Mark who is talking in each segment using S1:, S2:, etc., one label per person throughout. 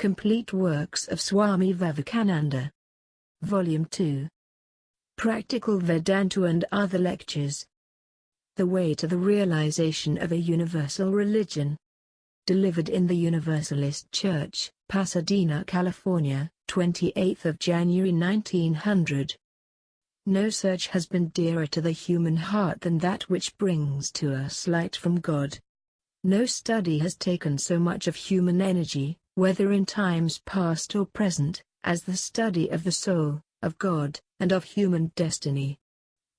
S1: Complete Works of Swami Vivekananda. Volume 2. Practical Vedanta and Other Lectures. The Way to the Realization of a Universal Religion. Delivered in the Universalist Church, Pasadena, California, 28th of January 1900. No search has been dearer to the human heart than that which brings to us light from God. No study has taken so much of human energy, whether in times past or present, as the study of the soul, of God, and of human destiny.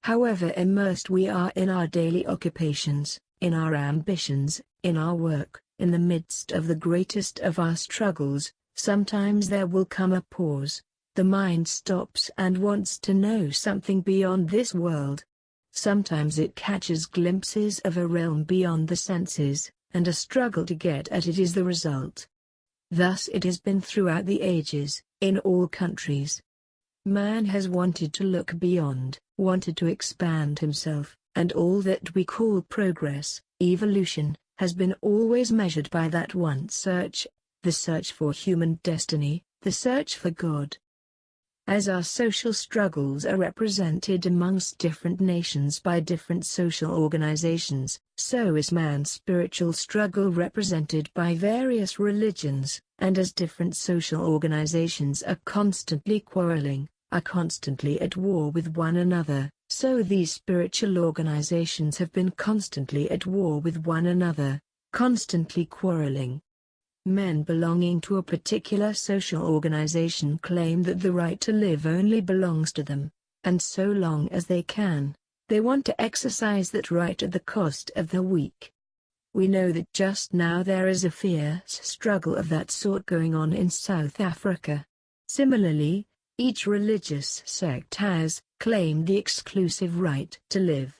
S1: However immersed we are in our daily occupations, in our ambitions, in our work, in the midst of the greatest of our struggles, sometimes there will come a pause. The mind stops and wants to know something beyond this world. Sometimes it catches glimpses of a realm beyond the senses, and a struggle to get at it is the result. Thus it has been throughout the ages, in all countries. Man has wanted to look beyond, wanted to expand himself, and all that we call progress, evolution, has been always measured by that one search, the search for human destiny, the search for God. As our social struggles are represented amongst different nations by different social organizations, so is man's spiritual struggle represented by various religions, and as different social organizations are constantly quarreling, are constantly at war with one another, so these spiritual organizations have been constantly at war with one another, constantly quarreling. Men belonging to a particular social organization claim that the right to live only belongs to them, and so long as they can, they want to exercise that right at the cost of the weak. We know that just now there is a fierce struggle of that sort going on in South Africa. Similarly, each religious sect has claimed the exclusive right to live.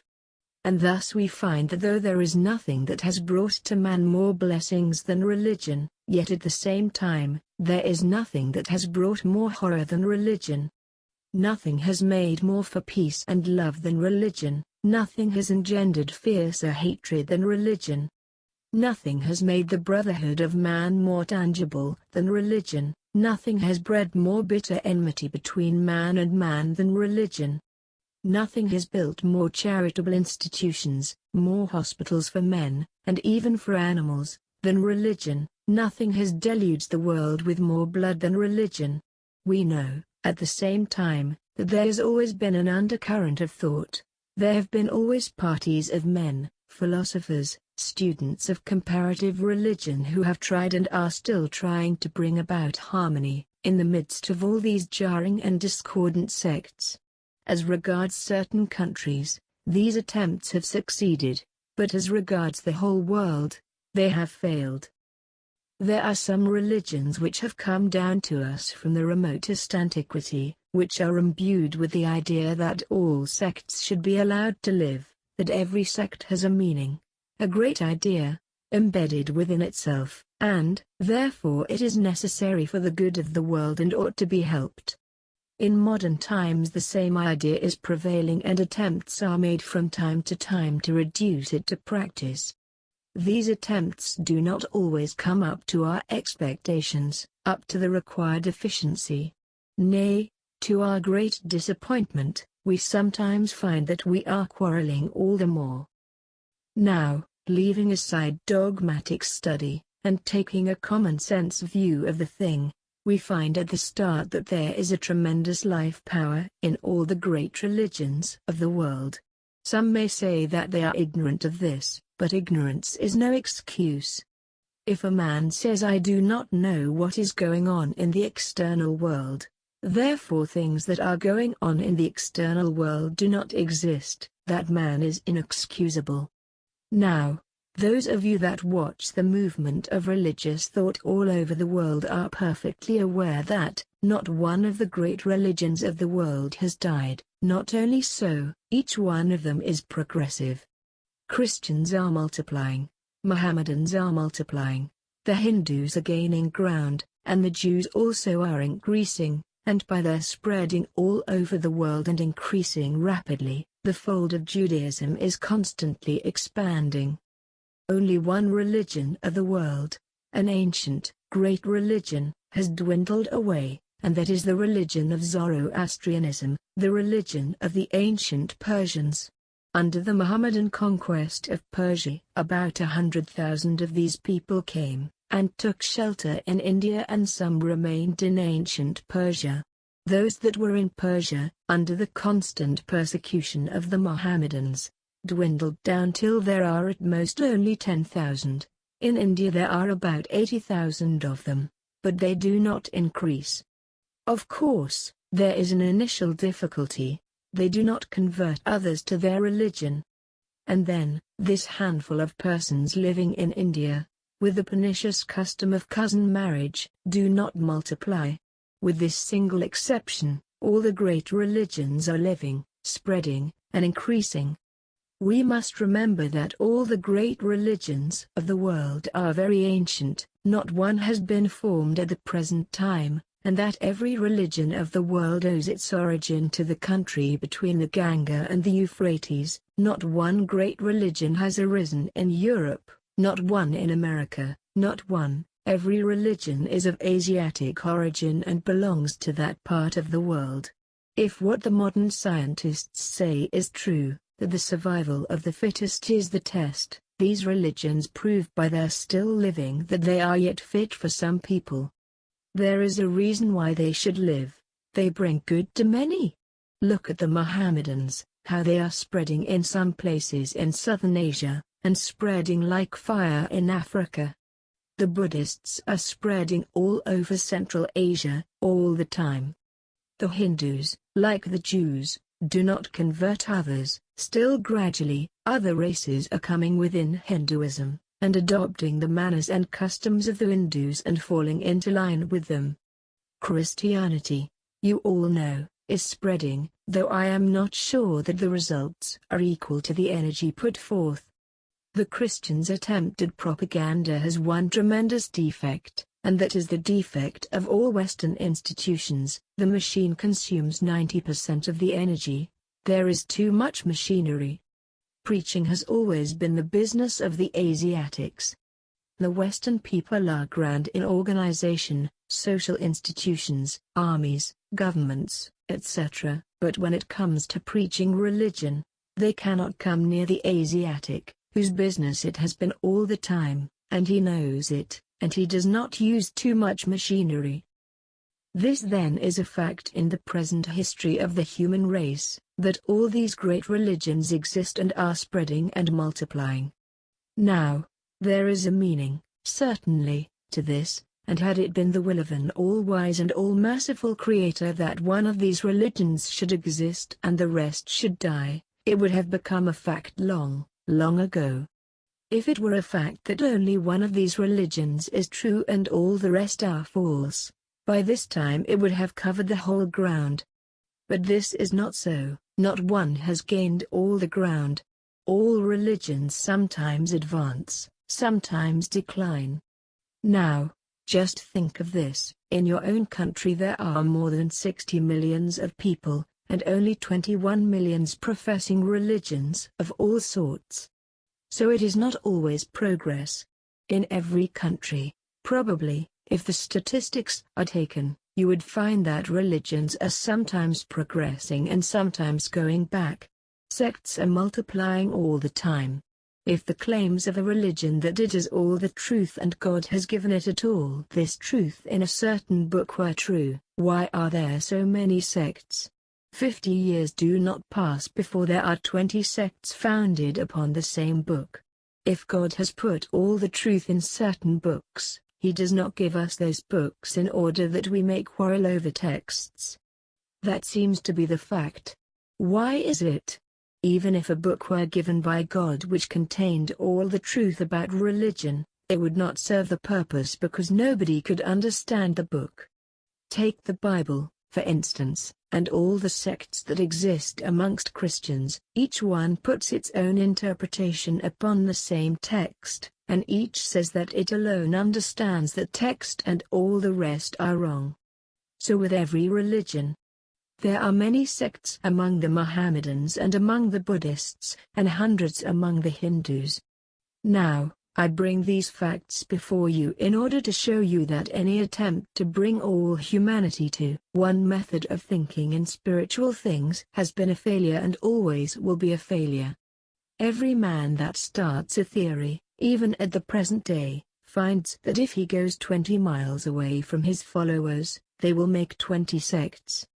S1: And thus we find that though there is nothing that has brought to man more blessings than religion, yet at the same time, there is nothing that has brought more horror than religion. Nothing has made more for peace and love than religion, nothing has engendered fiercer hatred than religion. Nothing has made the brotherhood of man more tangible than religion, nothing has bred more bitter enmity between man and man than religion. Nothing has built more charitable institutions, more hospitals for men, and even for animals, than religion. Nothing has deluged the world with more blood than religion. We know, at the same time, that there has always been an undercurrent of thought. There have been always parties of men, philosophers, students of comparative religion who have tried and are still trying to bring about harmony, in the midst of all these jarring and discordant sects. As regards certain countries, these attempts have succeeded, but as regards the whole world, they have failed. There are some religions which have come down to us from the remotest antiquity, which are imbued with the idea that all sects should be allowed to live, that every sect has a meaning, a great idea, embedded within itself, and, therefore it is necessary for the good of the world and ought to be helped. In modern times the same idea is prevailing and attempts are made from time to time to reduce it to practice. These attempts do not always come up to our expectations, up to the required efficiency. Nay, to our great disappointment, we sometimes find that we are quarreling all the more. Now, leaving aside dogmatic study, and taking a common-sense view of the thing, we find at the start that there is a tremendous life power in all the great religions of the world. Some may say that they are ignorant of this, but ignorance is no excuse. If a man says I do not know what is going on in the external world, therefore things that are going on in the external world do not exist, that man is inexcusable. Now, those of you that watch the movement of religious thought all over the world are perfectly aware that, not one of the great religions of the world has died. Not only so, each one of them is progressive. Christians are multiplying, Mohammedans are multiplying, the Hindus are gaining ground, and the Jews also are increasing, and by their spreading all over the world and increasing rapidly, the fold of Judaism is constantly expanding. Only one religion of the world, an ancient, great religion, has dwindled away, and that is the religion of Zoroastrianism, the religion of the ancient Persians. Under the Mohammedan conquest of Persia, about 100,000 of these people came, and took shelter in India, and some remained in ancient Persia. Those that were in Persia, under the constant persecution of the Mohammedans, dwindled down till there are at most only 10,000. In India there are about 80,000 of them, but they do not increase. Of course, there is an initial difficulty: they do not convert others to their religion. And then, this handful of persons living in India, with the pernicious custom of cousin marriage, do not multiply. With this single exception, all the great religions are living, spreading, and increasing. We must remember that all the great religions of the world are very ancient, not one has been formed at the present time, and that every religion of the world owes its origin to the country between the Ganga and the Euphrates. Not one great religion has arisen in Europe, not one in America, not one. Every religion is of Asiatic origin and belongs to that part of the world. If what the modern scientists say is true, that the survival of the fittest is the test, these religions prove by their still living that they are yet fit for some people. There is a reason why they should live: they bring good to many. Look at the Mohammedans, how they are spreading in some places in southern Asia, and spreading like fire in Africa. The Buddhists are spreading all over Central Asia, all the time. The Hindus, like the Jews, do not convert others. Still gradually, other races are coming within Hinduism, and adopting the manners and customs of the Hindus and falling into line with them. Christianity, you all know, is spreading, though I am not sure that the results are equal to the energy put forth. The Christians' attempted propaganda has one tremendous defect, and that is the defect of all Western institutions: the machine consumes 90% of the energy. There is too much machinery. Preaching has always been the business of the Asiatics. The Western people are grand in organization, social institutions, armies, governments, etc., but when it comes to preaching religion, they cannot come near the Asiatic, whose business it has been all the time, and he knows it, and he does not use too much machinery. This then is a fact in the present history of the human race, that all these great religions exist and are spreading and multiplying. Now, there is a meaning, certainly, to this, and had it been the will of an all-wise and all-merciful Creator that one of these religions should exist and the rest should die, it would have become a fact long, long ago. If it were a fact that only one of these religions is true and all the rest are false, by this time it would have covered the whole ground. But this is not so. Not one has gained all the ground. All religions sometimes advance, sometimes decline. Now, just think of this: in your own country there are more than 60 millions of people, and only 21 millions professing religions of all sorts. So it is not always progress. In every country, probably, if the statistics are taken, you would find that religions are sometimes progressing and sometimes going back. Sects are multiplying all the time. If the claims of a religion that it is all the truth and God has given it at all this truth in a certain book were true, why are there so many sects? 50 years do not pass before there are 20 sects founded upon the same book. If God has put all the truth in certain books, He does not give us those books in order that we may quarrel over texts. That seems to be the fact. Why is it? Even if a book were given by God which contained all the truth about religion, it would not serve the purpose because nobody could understand the book. Take the Bible, for instance, and all the sects that exist amongst Christians. Each one puts its own interpretation upon the same text, and each says that it alone understands that text and all the rest are wrong. So with every religion. There are many sects among the Mohammedans and among the Buddhists, and hundreds among the Hindus. Now, I bring these facts before you in order to show you that any attempt to bring all humanity to one method of thinking in spiritual things has been a failure and always will be a failure. Every man that starts a theory, even at the present day, finds that if he goes 20 miles away from his followers, they will make 20 sects.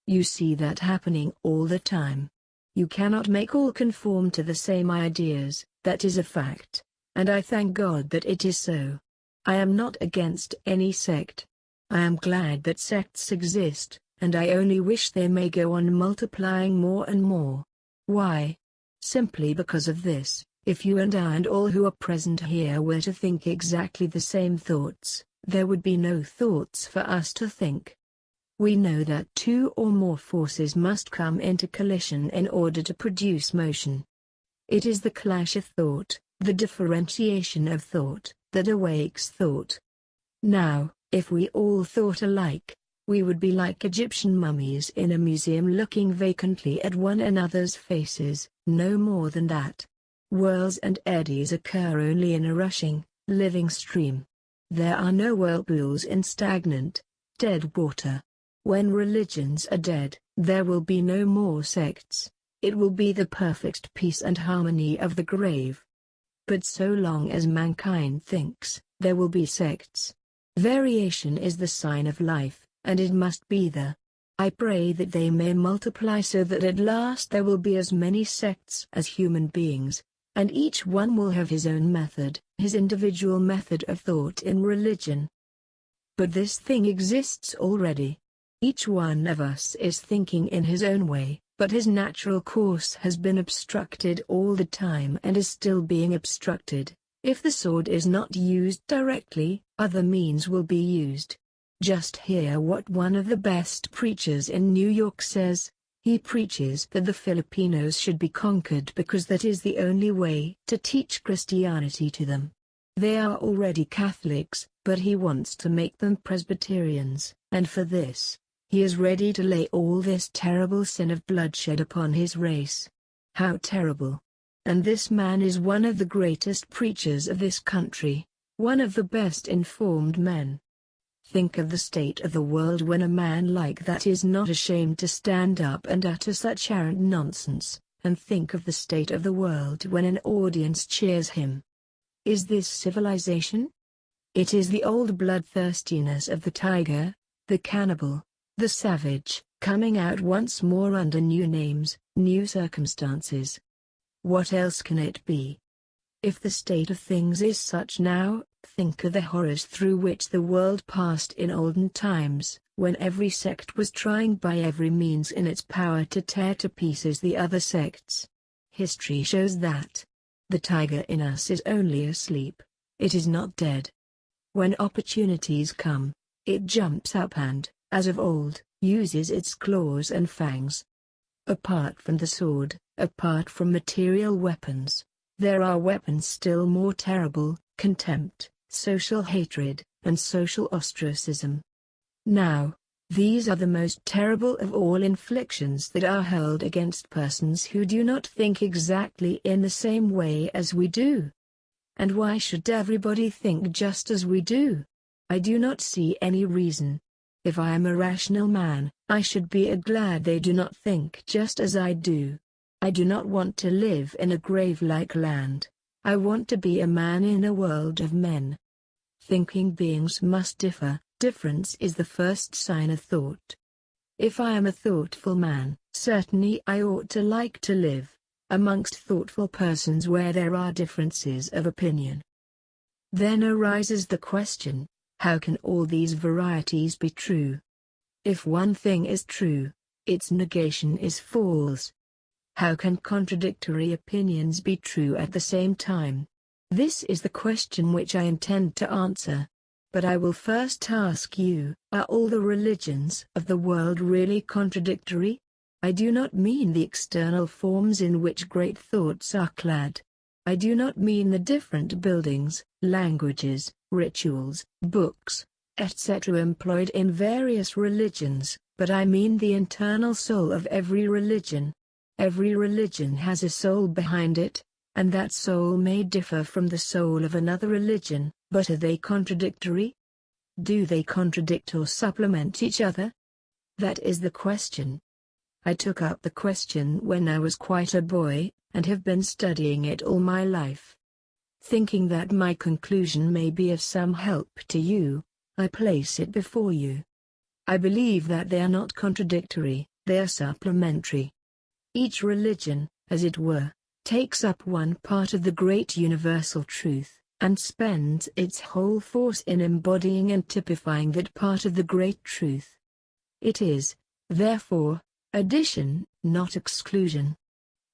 S1: You see that happening all the time. You cannot make all conform to the same ideas, that is a fact. And I thank God that it is so. I am not against any sect. I am glad that sects exist, and I only wish they may go on multiplying more and more. Why? Simply because of this: if you and I and all who are present here were to think exactly the same thoughts, there would be no thoughts for us to think. We know that two or more forces must come into collision in order to produce motion. It is the clash of thought, the differentiation of thought, that awakes thought. Now, if we all thought alike, we would be like Egyptian mummies in a museum looking vacantly at one another's faces, no more than that. Whirls and eddies occur only in a rushing, living stream. There are no whirlpools in stagnant, dead water. When religions are dead, there will be no more sects. It will be the perfect peace and harmony of the grave. But so long as mankind thinks, there will be sects. Variation is the sign of life, and it must be there. I pray that they may multiply so that at last there will be as many sects as human beings, and each one will have his own method, his individual method of thought in religion. But this thing exists already. Each one of us is thinking in his own way, but his natural course has been obstructed all the time and is still being obstructed. If the sword is not used directly, other means will be used. Just hear what one of the best preachers in New York says. He preaches that the Filipinos should be conquered because that is the only way to teach Christianity to them. They are already Catholics, but he wants to make them Presbyterians, and for this, he is ready to lay all this terrible sin of bloodshed upon his race. How terrible! And this man is one of the greatest preachers of this country, one of the best informed men. Think of the state of the world when a man like that is not ashamed to stand up and utter such arrant nonsense, and think of the state of the world when an audience cheers him. Is this civilization? It is the old bloodthirstiness of the tiger, the cannibal, the savage, coming out once more under new names, new circumstances. What else can it be? If the state of things is such now, think of the horrors through which the world passed in olden times, when every sect was trying by every means in its power to tear to pieces the other sects. History shows that the tiger in us is only asleep, it is not dead. When opportunities come, it jumps up and, as of old, uses its claws and fangs. Apart from the sword, apart from material weapons, there are weapons still more terrible: contempt, social hatred, and social ostracism. Now, these are the most terrible of all inflictions that are hurled against persons who do not think exactly in the same way as we do. And why should everybody think just as we do? I do not see any reason. If I am a rational man, I should be glad they do not think just as I do. I do not want to live in a grave-like land. I want to be a man in a world of men. Thinking beings must differ. Difference is the first sign of thought. If I am a thoughtful man, certainly I ought to like to live amongst thoughtful persons where there are differences of opinion. Then arises the question, how can all these varieties be true? If one thing is true, its negation is false. How can contradictory opinions be true at the same time? This is the question which I intend to answer. But I will first ask you, are all the religions of the world really contradictory? I do not mean the external forms in which great thoughts are clad. I do not mean the different buildings, languages, rituals, books, etc. employed in various religions, but I mean the internal soul of every religion. Every religion has a soul behind it, and that soul may differ from the soul of another religion, but are they contradictory? Do they contradict or supplement each other? That is the question. I took up the question when I was quite a boy, and have been studying it all my life. Thinking that my conclusion may be of some help to you, I place it before you. I believe that they are not contradictory, they are supplementary. Each religion, as it were, takes up one part of the great universal truth, and spends its whole force in embodying and typifying that part of the great truth. It is, therefore, addition, not exclusion.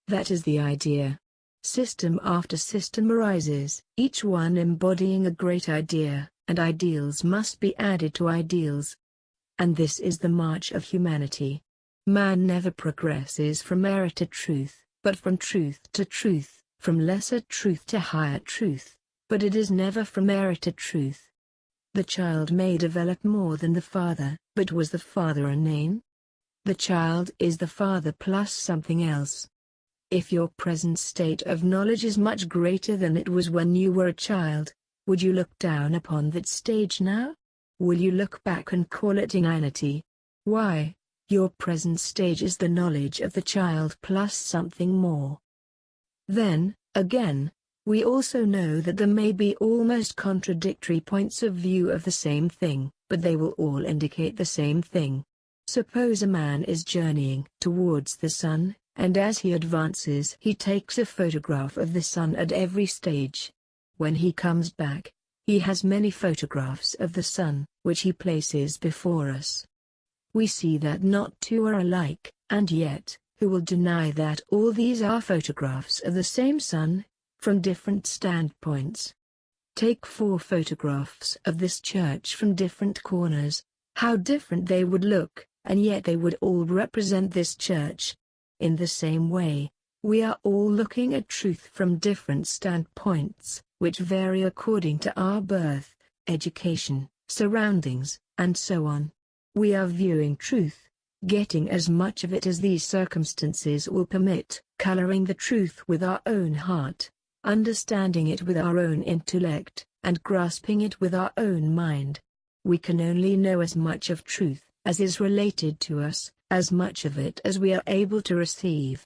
S1: That is the idea. System after system arises, each one embodying a great idea, and ideals must be added to ideals. And this is the march of humanity. Man never progresses from error to truth, but from truth to truth, from lesser truth to higher truth, but it is never from error to truth. The child may develop more than the father, but was the father a name? The child is the father plus something else. If your present state of knowledge is much greater than it was when you were a child, would you look down upon that stage now? Will you look back and call it inanity? Why, your present stage is the knowledge of the child plus something more. Then, again, we also know that there may be almost contradictory points of view of the same thing, but they will all indicate the same thing. Suppose a man is journeying towards the sun, and as he advances he takes a photograph of the sun at every stage. When he comes back, he has many photographs of the sun, which he places before us. We see that not two are alike, and yet, who will deny that all these are photographs of the same sun, from different standpoints? Take 4 photographs of this church from different corners, how different they would look, and yet they would all represent this church. In the same way, we are all looking at truth from different standpoints, which vary according to our birth, education, surroundings, and so on. We are viewing truth, getting as much of it as these circumstances will permit, coloring the truth with our own heart, understanding it with our own intellect, and grasping it with our own mind. We can only know as much of truth as is related to us, as much of it as we are able to receive.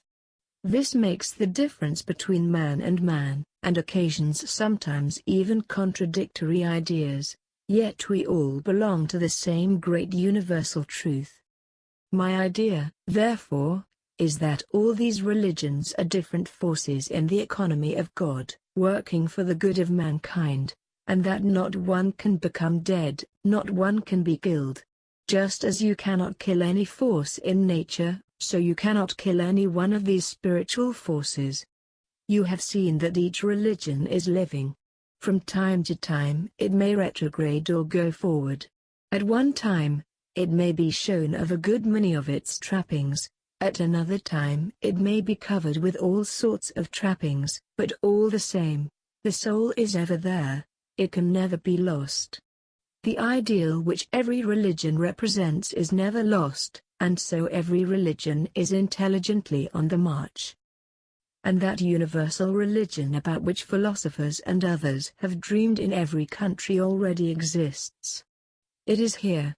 S1: This makes the difference between man, and occasions sometimes even contradictory ideas, yet we all belong to the same great universal truth. My idea, therefore, is that all these religions are different forces in the economy of God, working for the good of mankind, and that not one can become dead, not one can be killed. Just as you cannot kill any force in nature, so you cannot kill any one of these spiritual forces. You have seen that each religion is living. From time to time it may retrograde or go forward. At one time, it may be shown of a good many of its trappings, at another time it may be covered with all sorts of trappings, but all the same, the soul is ever there, it can never be lost. The ideal which every religion represents is never lost, and so every religion is intelligently on the march. And that universal religion about which philosophers and others have dreamed in every country already exists. It is here.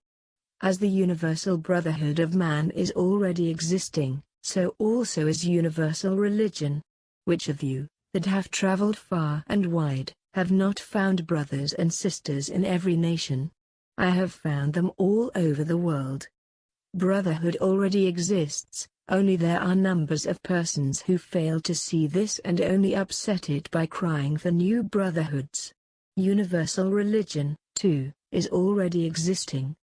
S1: As the universal brotherhood of man is already existing, so also is universal religion. Which of you, that have traveled far and wide, have not found brothers and sisters in every nation? I have found them all over the world. Brotherhood already exists, only there are numbers of persons who fail to see this and only upset it by crying for new brotherhoods. Universal religion, too, is already existing.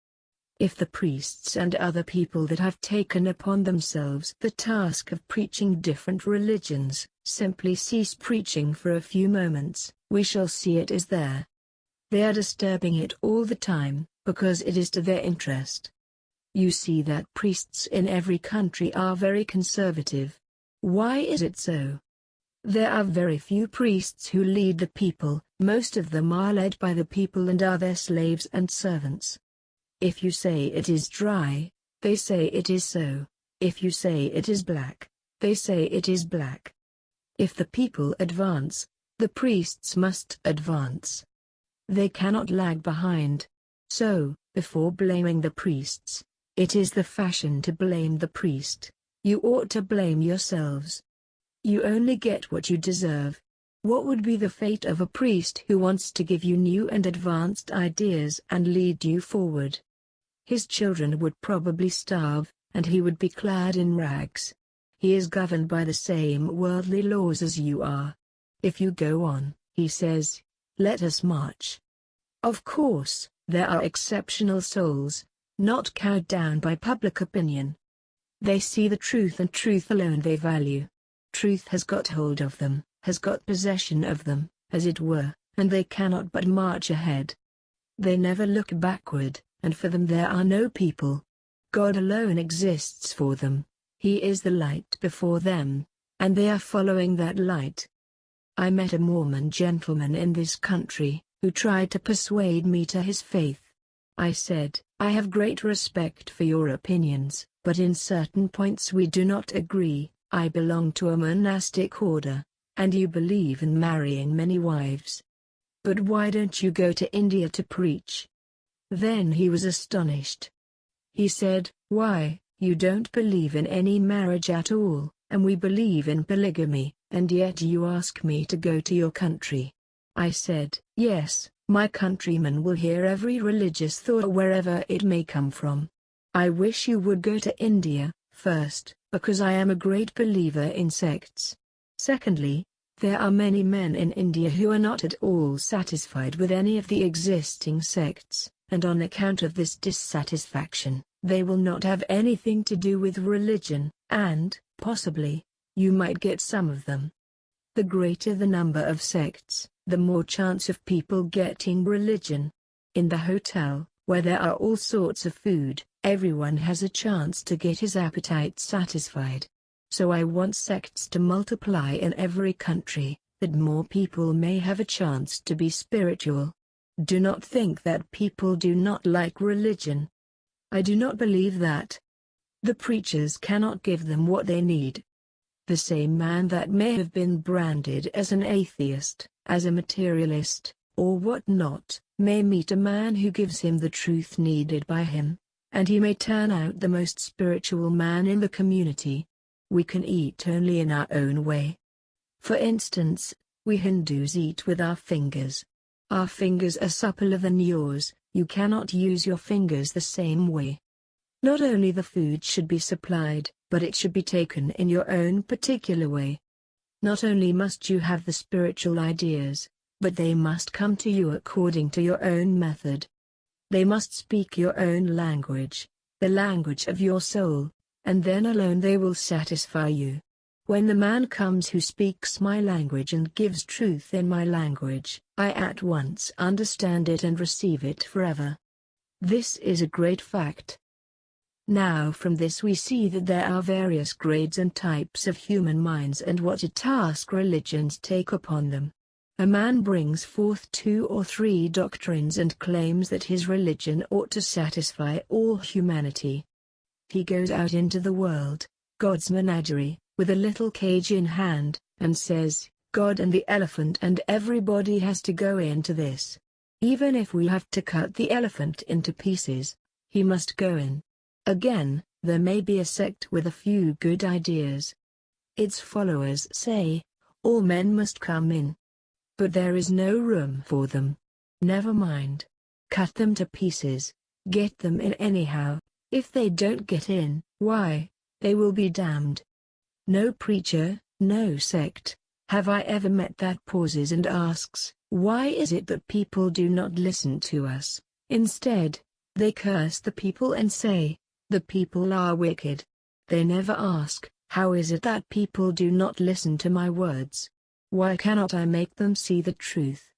S1: If the priests and other people that have taken upon themselves the task of preaching different religions, simply cease preaching for a few moments, we shall see it is there. They are disturbing it all the time, because it is to their interest. You see that priests in every country are very conservative. Why is it so? There are very few priests who lead the people, most of them are led by the people and are their slaves and servants. If you say it is dry, they say it is so. If you say it is black, they say it is black. If the people advance, the priests must advance. They cannot lag behind. So, before blaming the priests, it is the fashion to blame the priest. You ought to blame yourselves. You only get what you deserve. What would be the fate of a priest who wants to give you new and advanced ideas and lead you forward? His children would probably starve, and he would be clad in rags. He is governed by the same worldly laws as you are. If you go on, he says, let us march. Of course, there are exceptional souls, not cowed down by public opinion. They see the truth and truth alone they value. Truth has got hold of them, has got possession of them, as it were, and they cannot but march ahead. They never look backward, and for them there are no people. God alone exists for them. He is the light before them, and they are following that light. I met a Mormon gentleman in this country, who tried to persuade me to his faith. I said, I have great respect for your opinions, but in certain points we do not agree. I belong to a monastic order, and you believe in marrying many wives. But why don't you go to India to preach? Then he was astonished. He said, why, you don't believe in any marriage at all, and we believe in polygamy, and yet you ask me to go to your country. I said, yes, my countrymen will hear every religious thought wherever it may come from. I wish you would go to India, first, because I am a great believer in sects. Secondly, there are many men in India who are not at all satisfied with any of the existing sects, and on account of this dissatisfaction, they will not have anything to do with religion, and, possibly, you might get some of them. The greater the number of sects, the more chance of people getting religion. In the hotel, where there are all sorts of food, everyone has a chance to get his appetite satisfied. So I want sects to multiply in every country, that more people may have a chance to be spiritual. Do not think that people do not like religion. I do not believe that. The preachers cannot give them what they need. The same man that may have been branded as an atheist, as a materialist, or what not, may meet a man who gives him the truth needed by him, and he may turn out the most spiritual man in the community. We can eat only in our own way. For instance, we Hindus eat with our fingers. Our fingers are suppler than yours, you cannot use your fingers the same way. Not only the food should be supplied, but it should be taken in your own particular way. Not only must you have the spiritual ideas, but they must come to you according to your own method. They must speak your own language, the language of your soul, and then alone they will satisfy you. When the man comes who speaks my language and gives truth in my language, I at once understand it and receive it forever. This is a great fact. Now from this we see that there are various grades and types of human minds and what a task religions take upon them. A man brings forth 2 or 3 doctrines and claims that his religion ought to satisfy all humanity. He goes out into the world, God's menagerie, with a little cage in hand, and says, God and the elephant and everybody has to go into this. Even if we have to cut the elephant into pieces, he must go in. Again, there may be a sect with a few good ideas. Its followers say, all men must come in. But there is no room for them. Never mind. Cut them to pieces, get them in anyhow. If they don't get in, why, they will be damned. No preacher, no sect, have I ever met that pauses and asks, why is it that people do not listen to us? Instead, they curse the people and say, the people are wicked. They never ask, how is it that people do not listen to my words? Why cannot I make them see the truth?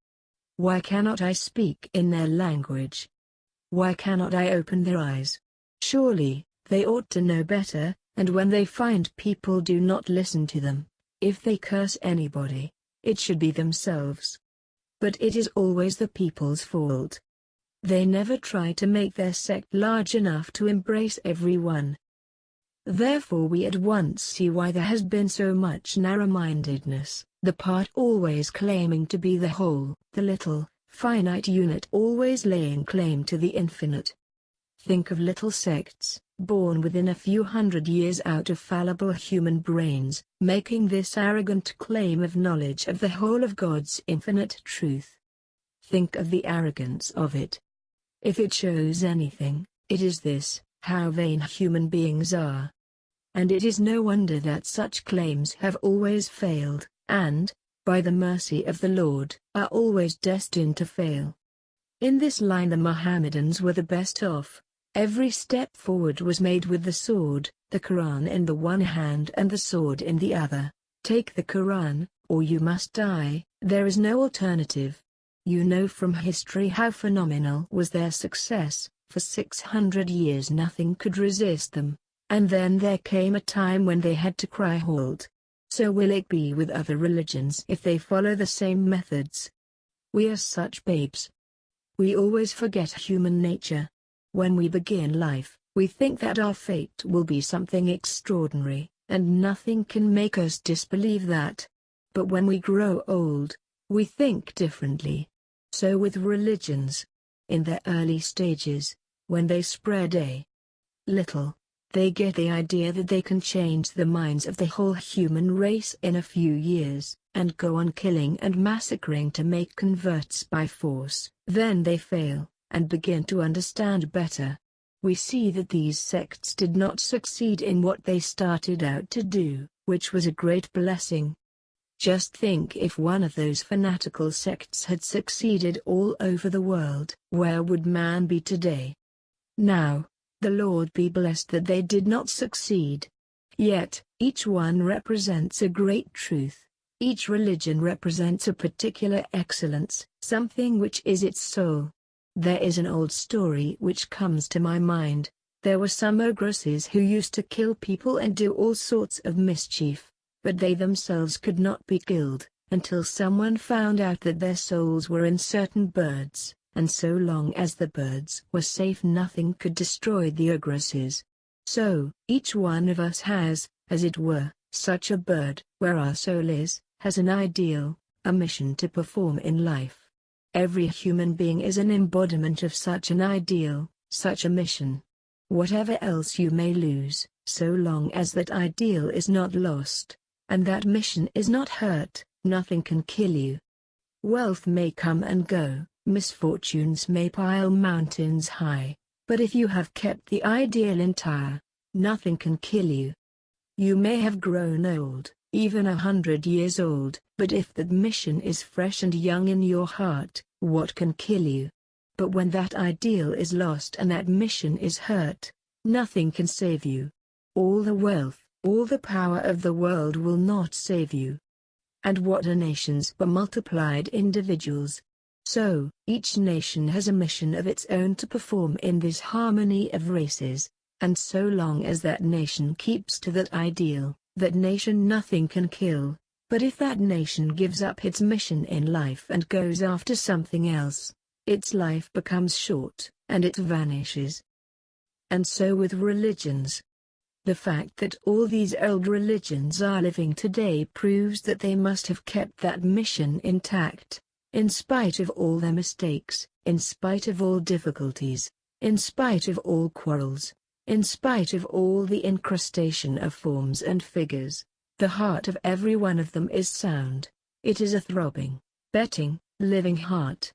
S1: Why cannot I speak in their language? Why cannot I open their eyes? Surely, they ought to know better, and when they find people do not listen to them, if they curse anybody, it should be themselves. But it is always the people's fault. They never try to make their sect large enough to embrace everyone. Therefore we at once see why there has been so much narrow-mindedness, the part always claiming to be the whole, the little, finite unit always laying claim to the infinite. Think of little sects, born within a few hundred years out of fallible human brains, making this arrogant claim of knowledge of the whole of God's infinite truth. Think of the arrogance of it. If it shows anything, it is this: how vain human beings are. And it is no wonder that such claims have always failed, and, by the mercy of the Lord, are always destined to fail. In this line the Mohammedans were the best off. Every step forward was made with the sword, the Quran in the one hand and the sword in the other. Take the Quran, or you must die, there is no alternative. You know from history how phenomenal was their success. For 600 years nothing could resist them, and then there came a time when they had to cry halt. So will it be with other religions if they follow the same methods. We are such babes. We always forget human nature. When we begin life, we think that our fate will be something extraordinary, and nothing can make us disbelieve that. But when we grow old, we think differently. So with religions. In their early stages, when they spread a little, they get the idea that they can change the minds of the whole human race in a few years, and go on killing and massacring to make converts by force. Then they fail, and begin to understand better. We see that these sects did not succeed in what they started out to do, which was a great blessing. Just think if one of those fanatical sects had succeeded all over the world, where would man be today? Now, the Lord be blessed that they did not succeed. Yet, each one represents a great truth. Each religion represents a particular excellence, something which is its soul. There is an old story which comes to my mind. There were some ogresses who used to kill people and do all sorts of mischief, but they themselves could not be killed, until someone found out that their souls were in certain birds, and so long as the birds were safe nothing could destroy the ogresses. So, each one of us has, as it were, such a bird, where our soul is, has an ideal, a mission to perform in life. Every human being is an embodiment of such an ideal, such a mission. Whatever else you may lose, so long as that ideal is not lost, and that mission is not hurt, nothing can kill you. Wealth may come and go, misfortunes may pile mountains high, but if you have kept the ideal entire, nothing can kill you. You may have grown old, even 100 years old, but if that mission is fresh and young in your heart, what can kill you? But when that ideal is lost and that mission is hurt, nothing can save you. All the wealth, all the power of the world will not save you. And what are nations but multiplied individuals? So, each nation has a mission of its own to perform in this harmony of races, and so long as that nation keeps to that ideal, that nation nothing can kill. But if that nation gives up its mission in life and goes after something else, its life becomes short, and it vanishes. And so with religions. The fact that all these old religions are living today proves that they must have kept that mission intact, in spite of all their mistakes, in spite of all difficulties, in spite of all quarrels, in spite of all the incrustation of forms and figures. The heart of every one of them is sound. It is a throbbing, beating, living heart.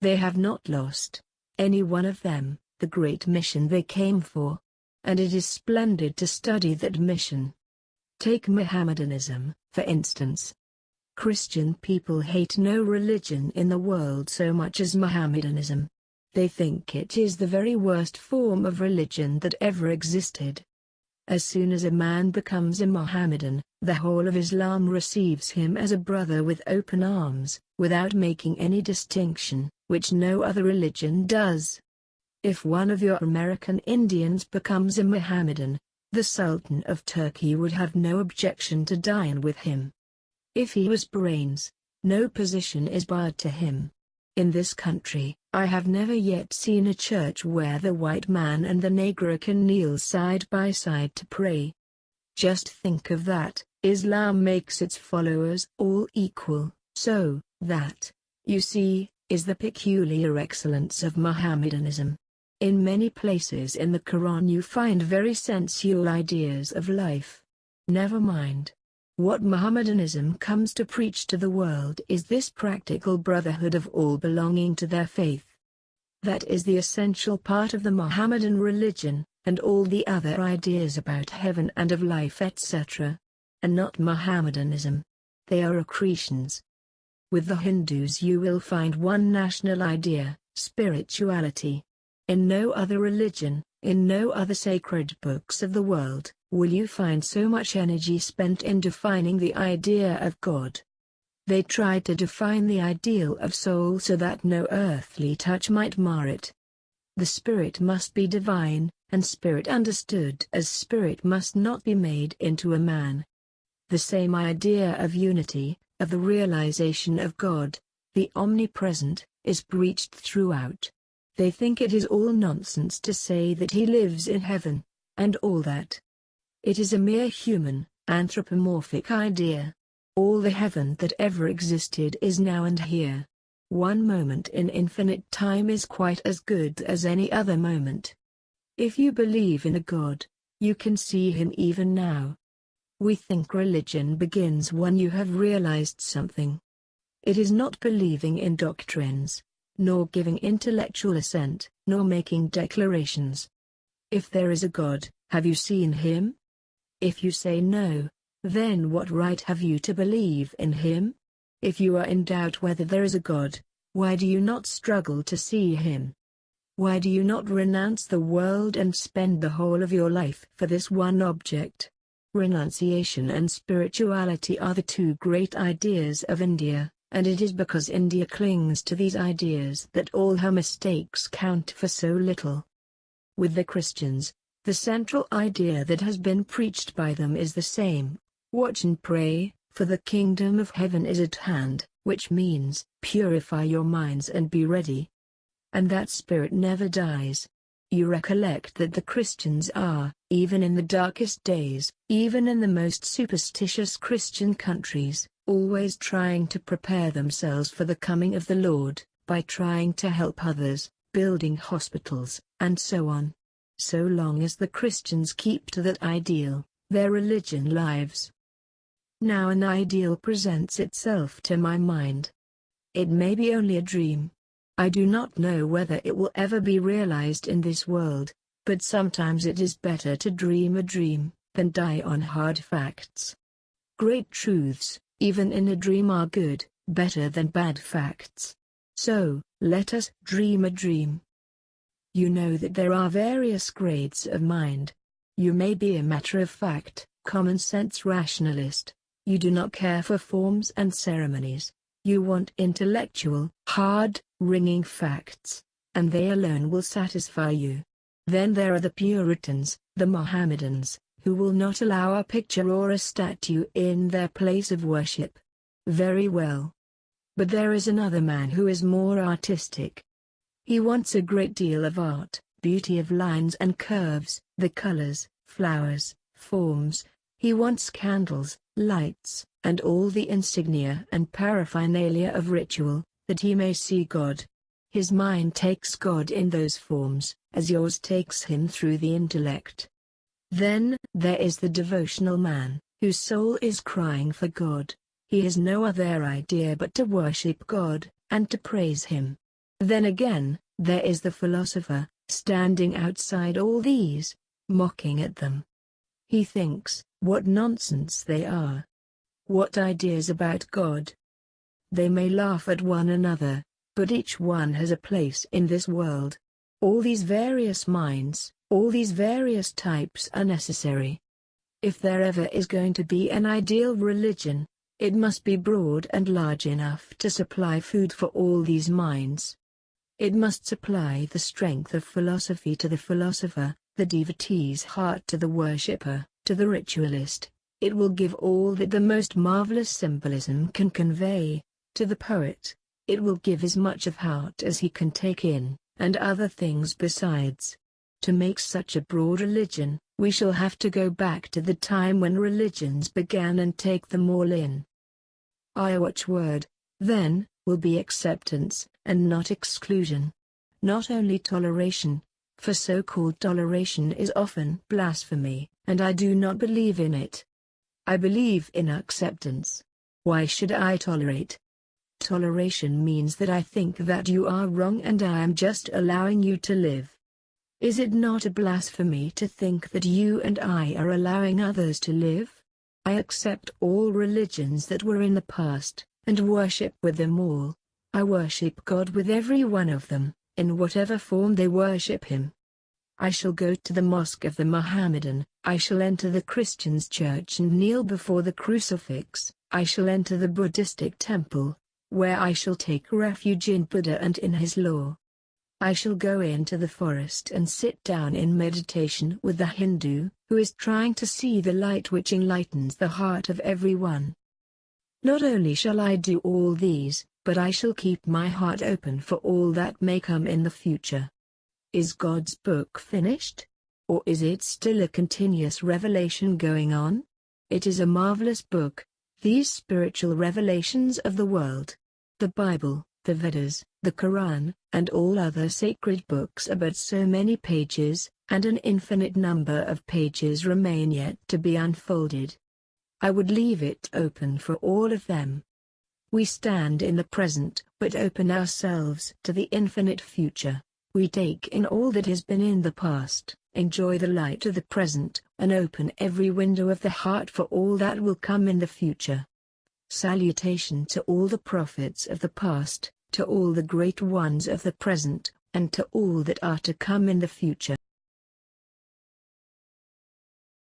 S1: They have not lost, any one of them, the great mission they came for. And it is splendid to study that mission. Take Mohammedanism, for instance. Christian people hate no religion in the world so much as Mohammedanism. They think it is the very worst form of religion that ever existed. As soon as a man becomes a Mohammedan, the whole of Islam receives him as a brother with open arms, without making any distinction, which no other religion does. If one of your American Indians becomes a Mohammedan, the Sultan of Turkey would have no objection to dine with him. If he was brains, no position is barred to him. In this country, I have never yet seen a church where the white man and the Negro can kneel side by side to pray. Just think of that. Islam makes its followers all equal, so that, you see, is the peculiar excellence of Mohammedanism. In many places in the Quran you find very sensual ideas of life. Never mind. What Mohammedanism comes to preach to the world is this practical brotherhood of all belonging to their faith. That is the essential part of the Mohammedan religion, and all the other ideas about heaven and of life etc. are not Mohammedanism. They are accretions. With the Hindus you will find one national idea, spirituality. In no other religion, in no other sacred books of the world, will you find so much energy spent in defining the idea of God. They tried to define the ideal of soul so that no earthly touch might mar it. The spirit must be divine, and spirit understood as spirit must not be made into a man. The same idea of unity, of the realization of God, the omnipresent, is preached throughout. They think it is all nonsense to say that he lives in heaven, and all that. It is a mere human, anthropomorphic idea. All the heaven that ever existed is now and here. One moment in infinite time is quite as good as any other moment. If you believe in a God, you can see him even now. We think religion begins when you have realized something. It is not believing in doctrines, nor giving intellectual assent, nor making declarations. If there is a God, have you seen him? If you say no, then what right have you to believe in him? If you are in doubt whether there is a God, why do you not struggle to see him? Why do you not renounce the world and spend the whole of your life for this one object? Renunciation and spirituality are the two great ideas of India, and it is because India clings to these ideas that all her mistakes count for so little. With the Christians, the central idea that has been preached by them is the same: watch and pray, for the kingdom of heaven is at hand, which means, purify your minds and be ready. And that spirit never dies. You recollect that the Christians are, even in the darkest days, even in the most superstitious Christian countries, always trying to prepare themselves for the coming of the Lord, by trying to help others, building hospitals, and so on. So long as the Christians keep to that ideal, their religion lives. Now an ideal presents itself to my mind. It may be only a dream. I do not know whether it will ever be realized in this world, but sometimes it is better to dream a dream, than die on hard facts. Great truths, even in a dream, are good, better than bad facts. So, let us dream a dream. You know that there are various grades of mind. You may be a matter-of-fact, common-sense rationalist. You do not care for forms and ceremonies. You want intellectual, hard, ringing facts, and they alone will satisfy you. Then there are the Puritans, the Mohammedans, who will not allow a picture or a statue in their place of worship. Very well. But there is another man who is more artistic. He wants a great deal of art, beauty of lines and curves, the colors, flowers, forms. He wants candles, lights, and all the insignia and paraphernalia of ritual, that he may see God. His mind takes God in those forms, as yours takes him through the intellect. Then, there is the devotional man, whose soul is crying for God. He has no other idea but to worship God, and to praise him. Then again, there is the philosopher, standing outside all these, mocking at them. He thinks, what nonsense they are. What ideas about God. They may laugh at one another, but each one has a place in this world. All these various minds, all these various types are necessary. If there ever is going to be an ideal religion, it must be broad and large enough to supply food for all these minds. It must supply the strength of philosophy to the philosopher, the devotee's heart to the worshipper, to the ritualist. It will give all that the most marvelous symbolism can convey, to the poet, It will give as much of heart as he can take in, and other things besides. To make such a broad religion, we shall have to go back to the time when religions began and take them all in. Our watchword, then, will be acceptance, and not exclusion. Not only toleration, for so-called toleration is often blasphemy, and I do not believe in it. I believe in acceptance. Why should I tolerate? Toleration means that I think that you are wrong and I am just allowing you to live. Is it not a blasphemy to think that you and I are allowing others to live? I accept all religions that were in the past, and worship with them all. I worship God with every one of them, in whatever form they worship Him. I shall go to the mosque of the Mohammedan, I shall enter the Christian's church and kneel before the crucifix, I shall enter the Buddhistic temple, where I shall take refuge in Buddha and in his law. I shall go into the forest and sit down in meditation with the Hindu, who is trying to see the light which enlightens the heart of everyone. Not only shall I do all these, but I shall keep my heart open for all that may come in the future. Is God's book finished? Or is it still a continuous revelation going on? It is a marvelous book, these spiritual revelations of the world. The Bible, the Vedas, the Quran, and all other sacred books are but so many pages, and an infinite number of pages remain yet to be unfolded. I would leave it open for all of them. We stand in the present, but open ourselves to the infinite future. We take in all that has been in the past, enjoy the light of the present, and open every window of the heart for all that will come in the future. Salutation to all the prophets of the past, to all the great ones of the present, and to all that are to come in the future.